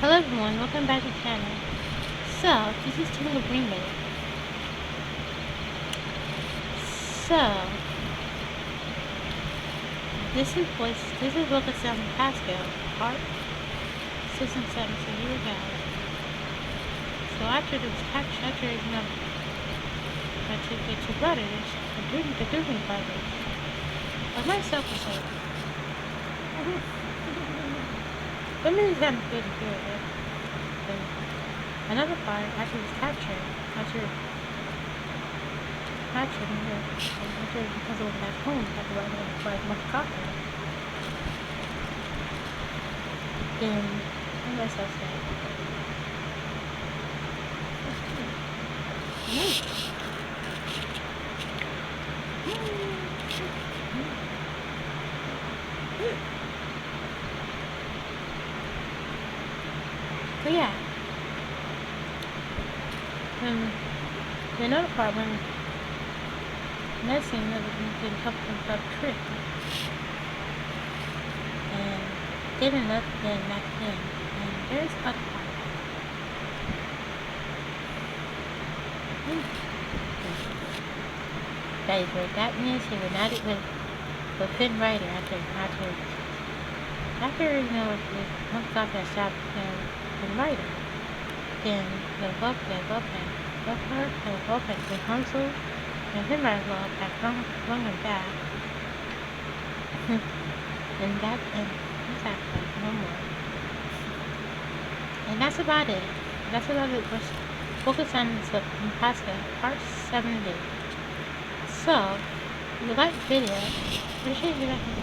Hello everyone, welcome back to the channel. So, this is tangled remake. So, this is focused on Pascal, part 6 and 7, so here we go. So after this capture, after the two brothers, the Doobie brothers, of myself to say. Let me just have a good here. Another part, after this capture, after because of that home, had to run quite much copper. Then, what was I saying? But yeah, the another part when next thing did a couple of trick and did another thing back then, and there's other part. That is where that means he reunited with Finn Rider after once got that shot Finn Rider. Then the Hansel and Finn Rider love had flung him back. and what's that like? No more. And that's about it. Let's focus on the Pascal part 70. So, if you like the video, appreciate you liking the